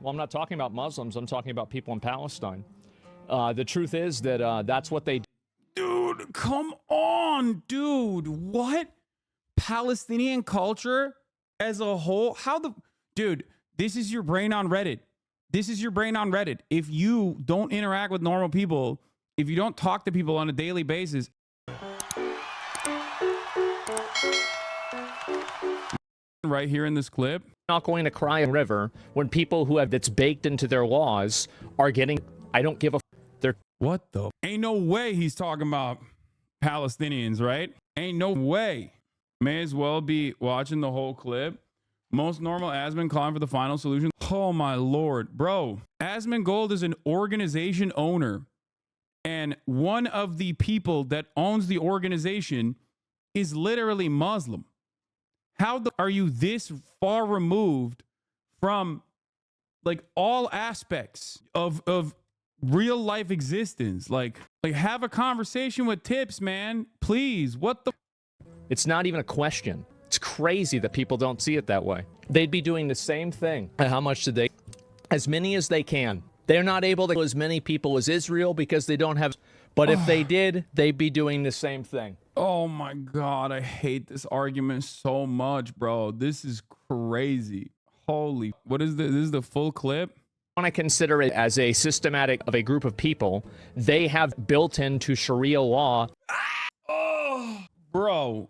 Well, I'm not talking about Muslims. I'm talking about people in Palestine. The truth is that that's what they do. Dude, come on, dude. What? Palestinian culture as a whole? Dude, this is your brain on Reddit. This is your brain on Reddit. If you don't interact with normal people, if you don't talk to people on a daily basis, right here in this clip, Not going to cry a river when people who have that's baked into their laws are getting. I don't give a. They're what the? Ain't no way he's talking about Palestinians, right? Ain't no way. May as well be watching the whole clip. Most normal Asmongold calling for the final solution. Oh my lord, bro. Asmongold is an organization owner, and one of the people that owns the organization is literally Muslim. How are you this far removed from like all aspects of real life existence? Like have a conversation with Tips, man. Please. What the? It's not even a question. It's crazy that people don't see it that way. They'd be doing the same thing. How much did they? As many as they can. They're not able to kill as many people as Israel because they don't have. But if they did, they'd be doing the same thing. Oh my God, I hate this argument so much, bro. This is crazy. Holy, what is this? This is the full clip? I want to consider it as a systematic of a group of people. They have built into Sharia law. Oh, bro.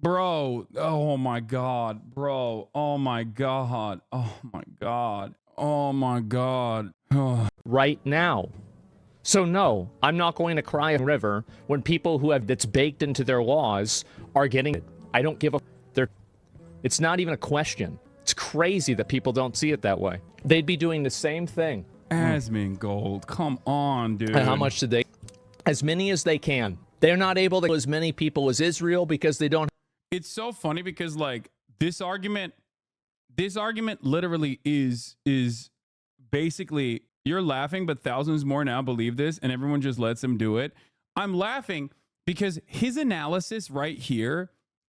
Oh my God, bro. Oh my God. Oh my God. Oh my God. Oh. Right now. So no, I'm not going to cry a river when people who have that's baked into their laws are getting it. I don't give a. It's not even a question. It's crazy that people don't see it that way. They'd be doing the same thing. Asmongold, come on, dude. How much did they? As many as they can. They're not able to kill as many people as Israel because they don't. It's so funny because like this argument literally is basically, you're laughing, but thousands more now believe this, and everyone just lets him do it. I'm laughing because his analysis right here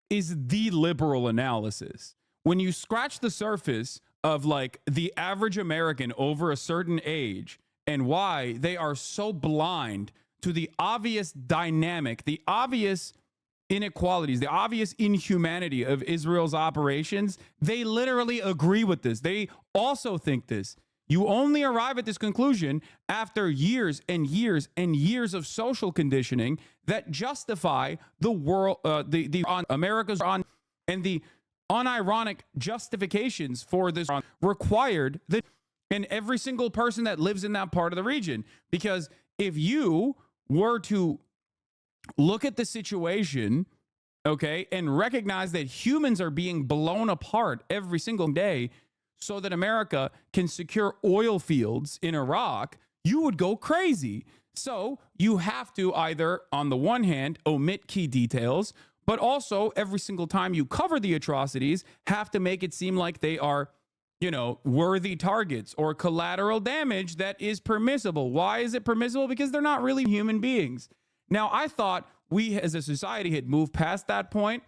is the liberal analysis. When you scratch the surface of like the average American over a certain age and why they are so blind to the obvious dynamic, the obvious inequalities, the obvious inhumanity of Israel's operations, they literally agree with this. They also think this. You only arrive at this conclusion after years and years and years of social conditioning that justify the world, the on America's on, and the unironic justifications for this required that in every single person that lives in that part of the region. Because if you were to look at the situation, okay, and recognize that humans are being blown apart every single day so that America can secure oil fields in Iraq, you would go crazy. So you have to either, on the one hand, omit key details, but also every single time you cover the atrocities, have to make it seem like they are, you know, worthy targets or collateral damage that is permissible. Why is it permissible? Because they're not really human beings. Now, I thought we as a society had moved past that point.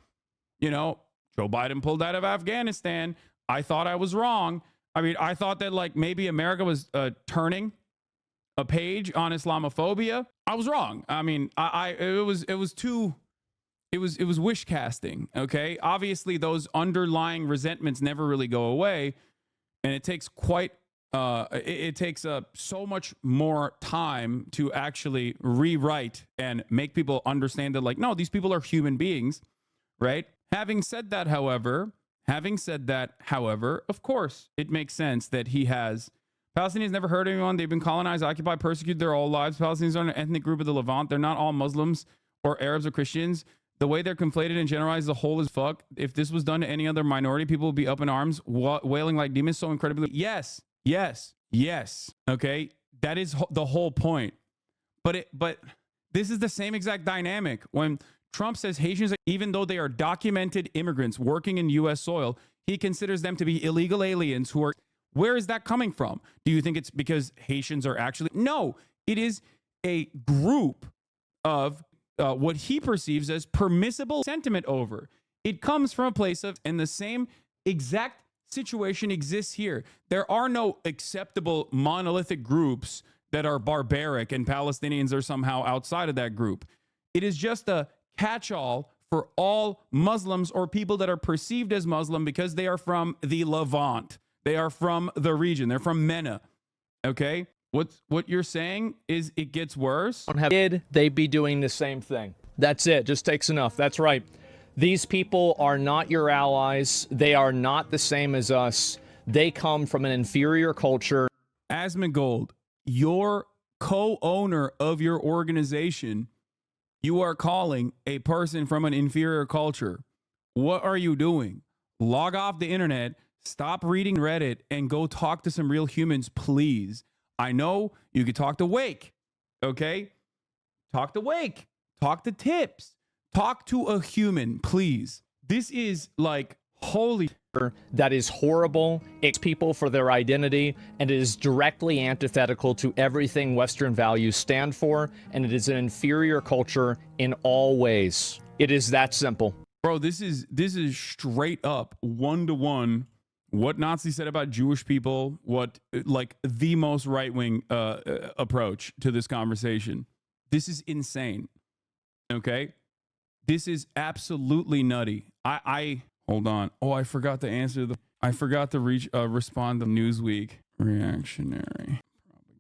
You know, Joe Biden pulled out of Afghanistan. I thought I was wrong. I mean, I thought that like maybe America was turning a page on Islamophobia. I was wrong. I mean, it was wish casting. Okay. Obviously those underlying resentments never really go away. And it takes so much more time to actually rewrite and make people understand that like, no, these people are human beings. Right. Having said that, however, of course, it makes sense that he has Palestinians never hurt anyone. They've been colonized, occupied, persecuted their whole lives. Palestinians are an ethnic group of the Levant. They're not all Muslims or Arabs or Christians. The way they're conflated and generalized as a whole is fuck. If this was done to any other minority, people would be up in arms, wailing like demons so incredibly. Yes. Okay. That is the whole point. But this is the same exact dynamic. When Trump says Haitians, even though they are documented immigrants working in U.S. soil, he considers them to be illegal aliens who are. Where is that coming from? Do you think it's because Haitians are actually? No, it is a group of what he perceives as permissible sentiment over. It comes from a place of, in the same exact situation exists here. There are no acceptable monolithic groups that are barbaric and Palestinians are somehow outside of that group. It is just a catch-all for all Muslims or people that are perceived as Muslim because they are from the Levant. They are from the region. They're from MENA. Okay? What you're saying is it gets worse? They'd be doing the same thing. That's it. Just takes enough. That's right. These people are not your allies. They are not the same as us. They come from an inferior culture. Asmongold, your co-owner of your organization, you are calling a person from an inferior culture. What are you doing? Log off the internet, stop reading Reddit, and go talk to some real humans, please. I know you could talk to Wake, okay? Talk to Wake. Talk to Tips. Talk to a human, please. This is like, holy... That is horrible. It's people for their identity, and it is directly antithetical to everything Western values stand for, and it is an inferior culture in all ways. It is that simple. Bro, this is straight up one-to-one what Nazis said about Jewish people, what like the most right-wing approach to this conversation. This is insane. Okay? This is absolutely nutty. I hold on. Oh, I forgot to answer I forgot to respond to Newsweek reactionary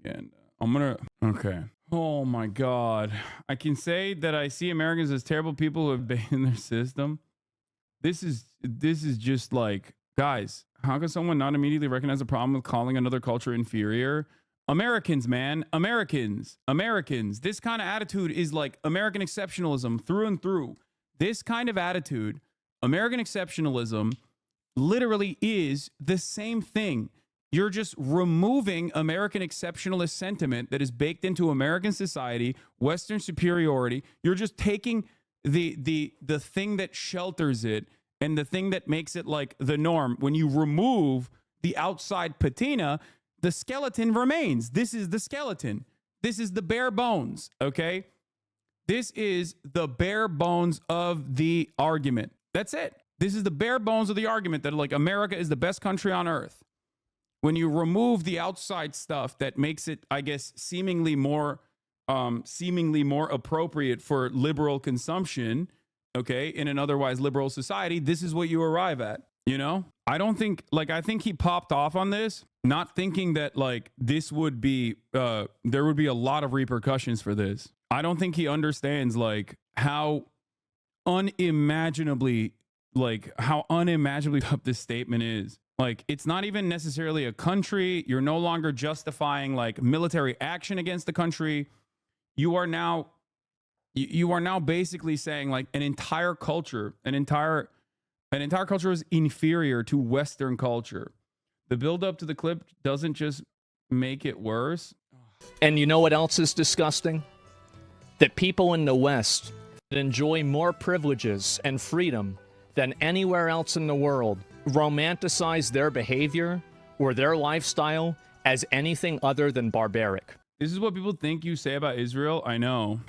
propaganda. Okay. Oh my God. I can say that I see Americans as terrible people who have abandoned their system. This is just like, guys, how can someone not immediately recognize the problem with calling another culture inferior? Americans, man. Americans. This kind of attitude is like American exceptionalism through and through. This kind of attitude, American exceptionalism, literally is the same thing. You're just removing American exceptionalist sentiment that is baked into American society, Western superiority. You're just taking the thing that shelters it and the thing that makes it like the norm. When you remove the outside patina, the skeleton remains. This is the skeleton. This is the bare bones, okay? This is the bare bones of the argument. That's it. This is the bare bones of the argument that like America is the best country on earth. When you remove the outside stuff that makes it, I guess, seemingly more appropriate for liberal consumption, okay, in an otherwise liberal society, this is what you arrive at, you know? I think he popped off on this, not thinking that like this would be, there would be a lot of repercussions for this. I don't think he understands like how unimaginably up this statement is. Like, it's not even necessarily a country. You're no longer justifying like military action against the country. You are now basically saying like an entire culture is inferior to Western culture. The build up to the clip doesn't just make it worse. And you know what else is disgusting? That people in the West that enjoy more privileges and freedom than anywhere else in the world romanticize their behavior or their lifestyle as anything other than barbaric. This is what people think you say about Israel. I know.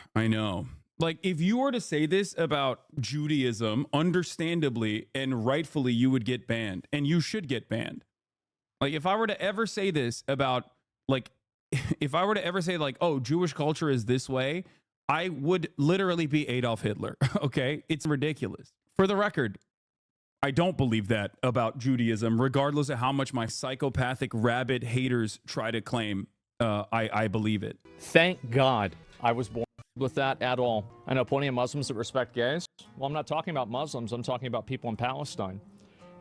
Like, if you were to say this about Judaism, understandably and rightfully, you would get banned, and you should get banned. Like, if I were to ever say this about, like, oh, Jewish culture is this way, I would literally be Adolf Hitler, okay? It's ridiculous. For the record, I don't believe that about Judaism, regardless of how much my psychopathic rabid haters try to claim I believe it. Thank God I was born with that at all. I know plenty of Muslims that respect gays. Well, I'm not talking about Muslims. I'm talking about people in Palestine.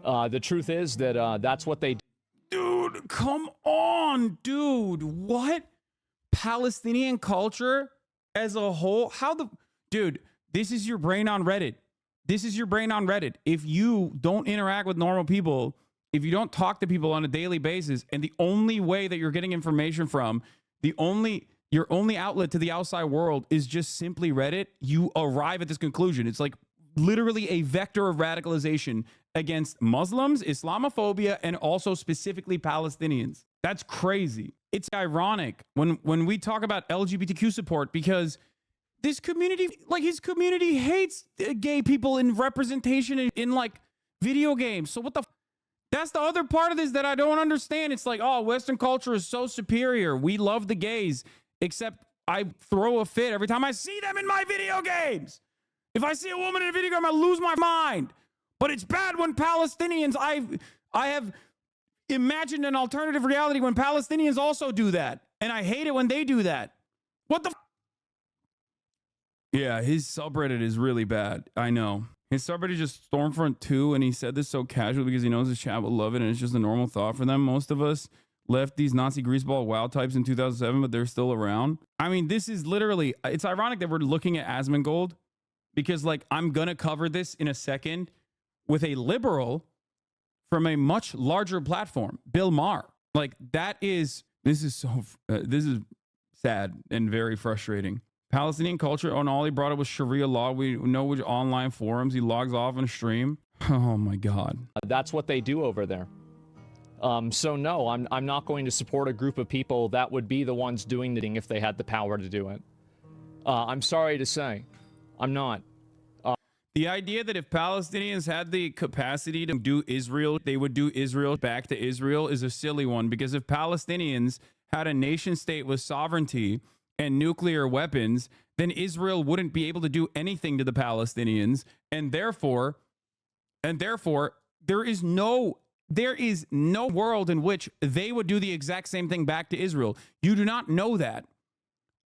The truth is that that's what they do. Dude, come on, dude. What? Palestinian culture as a whole? Dude, this is your brain on Reddit. If you don't interact with normal people, if you don't talk to people on a daily basis, and the only way that you're getting information from, your only outlet to the outside world is just simply Reddit, you arrive at this conclusion. It's like literally a vector of radicalization against Muslims, Islamophobia, and also specifically Palestinians. That's crazy. It's ironic when we talk about LGBTQ support, because this community, like his community, hates gay people in representation in like video games. So what the That's the other part of this that I don't understand. It's like, oh, Western culture is so superior. We love the gays, except I throw a fit every time I see them in my video games. If I see a woman in a video game, I lose my mind. But it's bad when Palestinians, I have imagined an alternative reality when Palestinians also do that. And I hate it when they do that. What the Yeah, his subreddit is really bad. I know. His subreddit is just Stormfront 2, and he said this so casual because he knows his chat will love it, and it's just a normal thought for them. Most of us left these Nazi greaseball WoW types in 2007, but they're still around. I mean, this is literally, it's ironic that we're looking at Asmongold because, like, I'm going to cover this in a second with a liberal from a much larger platform, Bill Maher. Like, this is sad and very frustrating. Palestinian culture, and all he brought up was Sharia law. We know which online forums he logs off and stream. Oh my God. That's what they do over there. So no, I'm not going to support a group of people that would be the ones doing the thing if they had the power to do it. I'm sorry to say, I'm not. The idea that if Palestinians had the capacity to do Israel, they would do Israel back to Israel is a silly one, because if Palestinians had a nation state with sovereignty and nuclear weapons, then Israel wouldn't be able to do anything to the Palestinians, and therefore there is no world in which they would do the exact same thing back to Israel. You do not know that.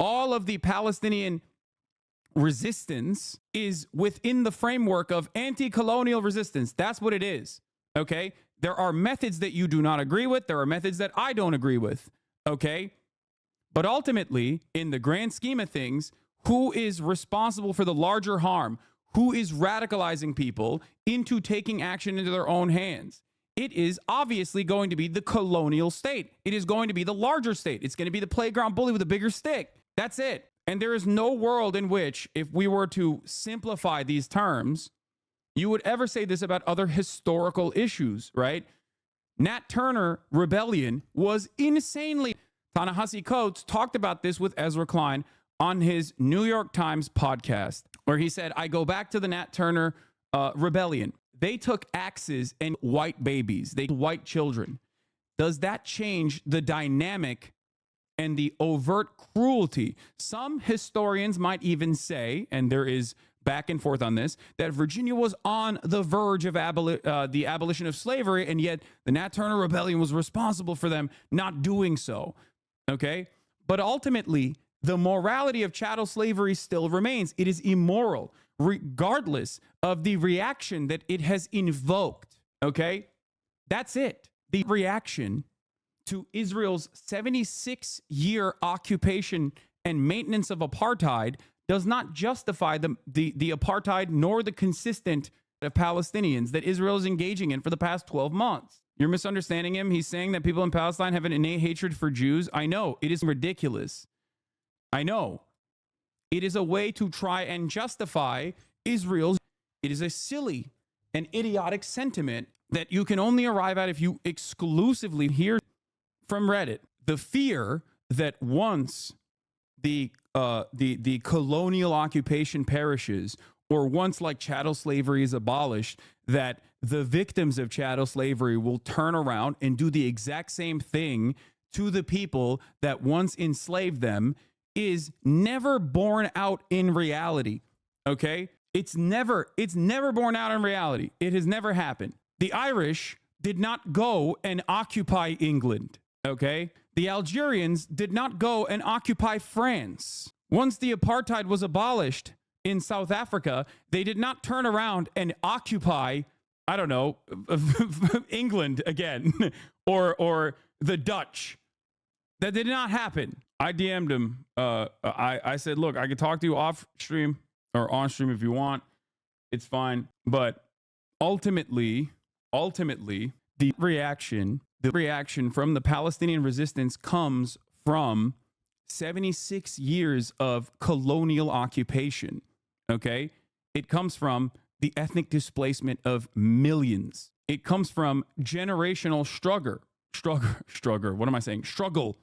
All of the Palestinian resistance is within the framework of anti-colonial resistance. That's what it is. Okay? There are methods that you do not agree with. There are methods that I don't agree with. Okay? But ultimately, in the grand scheme of things, who is responsible for the larger harm? Who is radicalizing people into taking action into their own hands? It is obviously going to be the colonial state. It is going to be the larger state. It's going to be the playground bully with a bigger stick. That's it. And there is no world in which, if we were to simplify these terms, you would ever say this about other historical issues, right? Nat Turner rebellion was insanely... Ta-Nehisi Coates talked about this with Ezra Klein on his New York Times podcast, where he said, I go back to the Nat Turner rebellion. They took axes and white babies, white children. Does that change the dynamic and the overt cruelty? Some historians might even say, and there is back and forth on this, that Virginia was on the verge of the abolition of slavery, and yet the Nat Turner rebellion was responsible for them not doing so. Okay? But ultimately, the morality of chattel slavery still remains. It is immoral, regardless of the reaction that it has invoked. Okay? That's it. The reaction to Israel's 76-year occupation and maintenance of apartheid does not justify the apartheid nor the consistent of Palestinians that Israel is engaging in for the past 12 months. You're misunderstanding him. He's saying that people in Palestine have an innate hatred for Jews. I know. It is ridiculous. I know. It is a way to try and justify Israel's. It is a silly and idiotic sentiment that you can only arrive at if you exclusively hear from Reddit. The fear that once the colonial occupation perishes, or once like chattel slavery is abolished, that the victims of chattel slavery will turn around and do the exact same thing to the people that once enslaved them is never borne out in reality. Okay? It's never borne out in reality. It has never happened. The Irish did not go and occupy England. Okay? The Algerians did not go and occupy France. Once the apartheid was abolished in South Africa, they did not turn around and occupy, I don't know, England again, or the Dutch. That did not happen. I DM'd him. I said, look, I can talk to you off stream or on stream if you want. It's fine. But ultimately, the reaction from the Palestinian resistance comes from 76 years of colonial occupation. Okay? It comes from the ethnic displacement of millions. It comes from generational struggle. What am I saying? Struggle.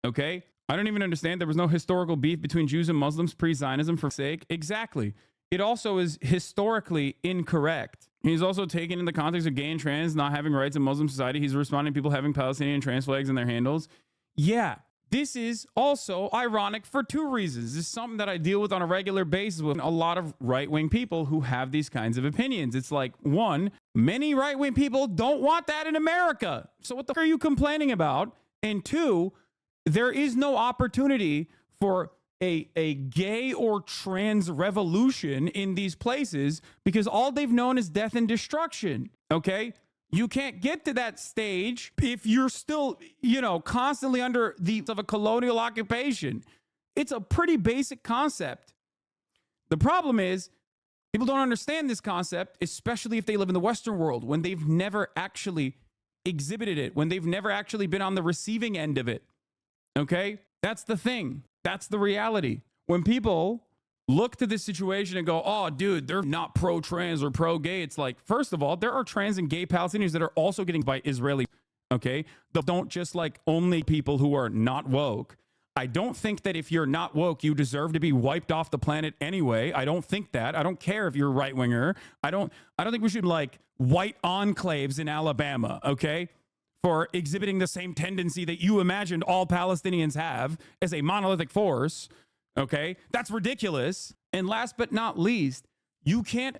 Okay? I don't even understand. There was no historical beef between Jews and Muslims pre-Zionism for sake. Exactly. It also is historically incorrect He's also taken in the context of gay and trans not having rights in Muslim society. He's responding to people having Palestinian trans flags in their handles. Yeah, this is also ironic for two reasons. This is something that I deal with on a regular basis with a lot of right-wing people who have these kinds of opinions. It's like, one, many right-wing people don't want that in America. So what the fuck are you complaining about? And two, there is no opportunity for a gay or trans revolution in these places because all they've known is death and destruction. Okay? You can't get to that stage if you're still, constantly under the of a colonial occupation. It's a pretty basic concept. The problem is people don't understand this concept, especially if they live in the Western world, when they've never actually exhibited it, when they've never actually been on the receiving end of it. Okay? That's the thing. That's the reality. When people look to this situation and go, oh, dude, they're not pro-trans or pro-gay. It's like, first of all, there are trans and gay Palestinians that are also getting by Israeli. Okay. Don't just like only people who are not woke. I don't think that if you're not woke, you deserve to be wiped off the planet anyway. I don't think that. I don't care if you're a right winger. I don't think we should like white enclaves in Alabama. Okay. For exhibiting the same tendency that you imagined all Palestinians have as a monolithic force. Okay, that's ridiculous. And last but not least, you can't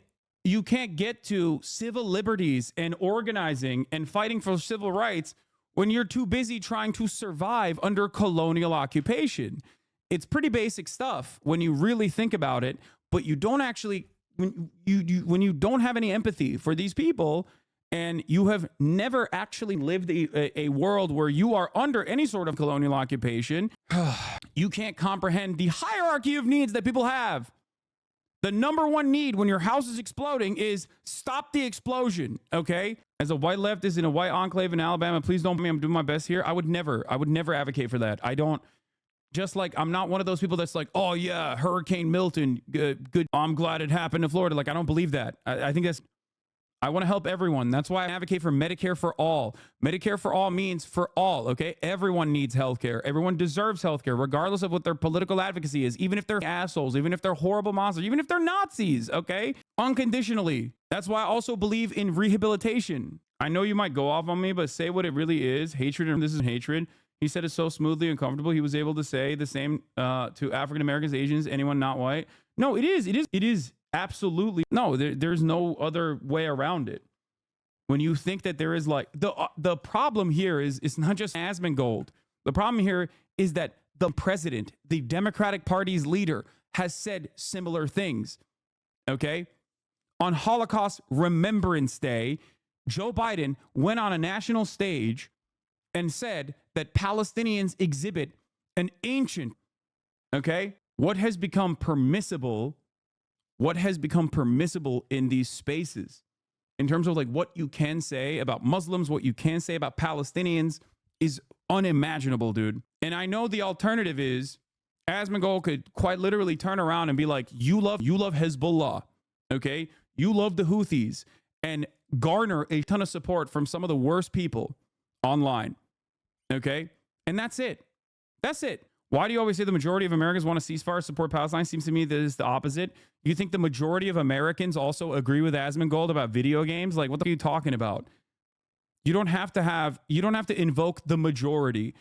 get to civil liberties and organizing and fighting for civil rights when you're too busy trying to survive under colonial occupation. It's pretty basic stuff when you really think about it, but you don't actually when you don't have any empathy for these people and you have never actually lived a world where you are under any sort of colonial occupation, you can't comprehend the hierarchy of needs that people have. The number one need when your house is exploding is stop the explosion, okay? As a white leftist in a white enclave in Alabama, please don't me, I'm doing my best here. I would never advocate for that. I don't, just like I'm not one of those people that's like, oh yeah, Hurricane Milton, good. I'm glad it happened in Florida. Like, I don't believe that. I think that's, I want to help everyone. That's why I advocate for Medicare for all. Medicare for all means for all, okay? Everyone needs healthcare. Everyone deserves healthcare, regardless of what their political advocacy is, even if they're assholes, even if they're horrible monsters, even if they're Nazis, okay? Unconditionally. That's why I also believe in rehabilitation. I know you might go off on me, but say what it really is. Hatred, and this is hatred. He said it so smoothly and comfortable. He was able to say the same to African Americans, Asians, anyone not white. No, it is absolutely. No, there's no other way around it. When you think that there is like the problem here is it's not just Asmongold. The problem here is that the president, the Democratic Party's leader, has said similar things. Okay? On Holocaust Remembrance Day, Joe Biden went on a national stage and said that Palestinians exhibit an ancient, okay? What has become permissible in these spaces in terms of like what you can say about Muslims, what you can say about Palestinians is unimaginable, dude. And I know the alternative is Asmongold could quite literally turn around and be like, you love Hezbollah, okay? You love the Houthis, and garner a ton of support from some of the worst people online, okay? And that's it. That's it. Why do you always say the majority of Americans want a ceasefire, support Palestine? Seems to me that it's the opposite. You think the majority of Americans also agree with Asmongold about video games? Like, what the fuck are you talking about? You don't have to invoke the majority.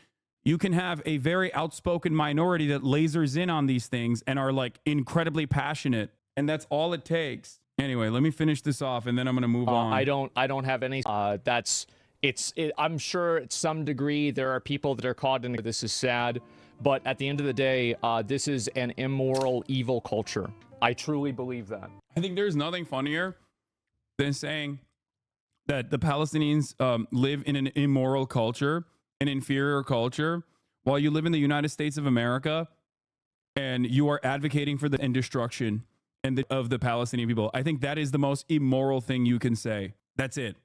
You can have a very outspoken minority that lasers in on these things and are like incredibly passionate. And that's all it takes. Anyway, let me finish this off and then I'm going to move on. I don't have any, I'm sure at some degree there are people that are caught in this is sad, but at the end of the day, this is an immoral, evil culture. I truly believe that. I think there's nothing funnier than saying that the Palestinians live in an immoral culture, an inferior culture, while you live in the United States of America and you are advocating for the destruction of the Palestinian people. I think that is the most immoral thing you can say. That's it.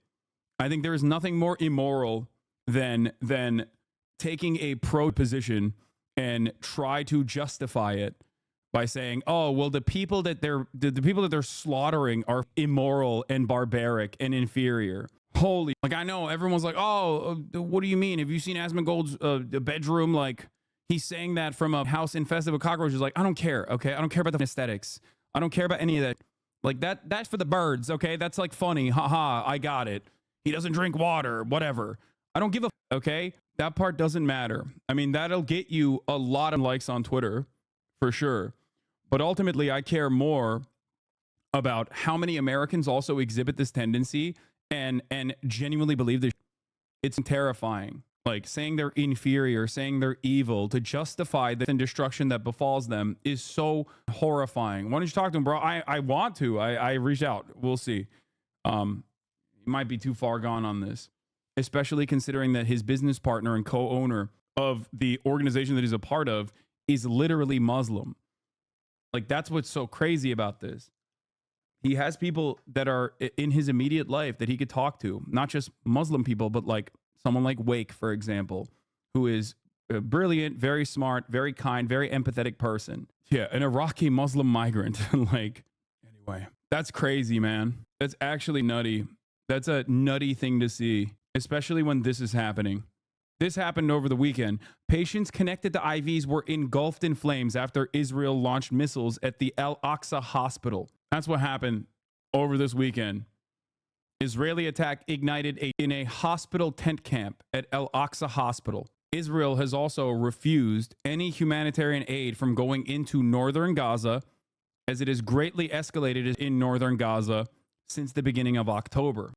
I think there is nothing more immoral than taking a pro position and try to justify it by saying, "Oh, well, the people that they're slaughtering are immoral and barbaric and inferior." Holy, like I know everyone's like, "Oh, what do you mean? Have you seen Asmongold's bedroom? Like he's saying that from a house infested with cockroaches." Like I don't care. Okay, I don't care about the aesthetics. I don't care about any of that. Like that's for the birds, okay? That's like funny. Haha, I got it. He doesn't drink water, whatever. I don't give a okay? That part doesn't matter. I mean, that'll get you a lot of likes on Twitter for sure. But ultimately, I care more about how many Americans also exhibit this tendency and genuinely believe this. It's terrifying. Like saying they're inferior, saying they're evil to justify the destruction that befalls them is so horrifying. Why don't you talk to him, bro? I want to. I reached out. We'll see. He might be too far gone on this, especially considering that his business partner and co-owner of the organization that he's a part of is literally Muslim. Like, that's what's so crazy about this. He has people that are in his immediate life that he could talk to, not just Muslim people, but like someone like Wake, for example, who is a brilliant, very smart, very kind, very empathetic person. Yeah, an Iraqi Muslim migrant. Like, anyway, that's crazy, man. That's actually nutty. That's a nutty thing to see, especially when this is happening. This happened over the weekend. Patients connected to IVs were engulfed in flames after Israel launched missiles at the Al-Aqsa hospital. That's what happened over this weekend. Israeli attack ignited in a hospital tent camp at Al-Aqsa hospital. Israel has also refused any humanitarian aid from going into northern Gaza, as it has greatly escalated in northern Gaza since the beginning of October.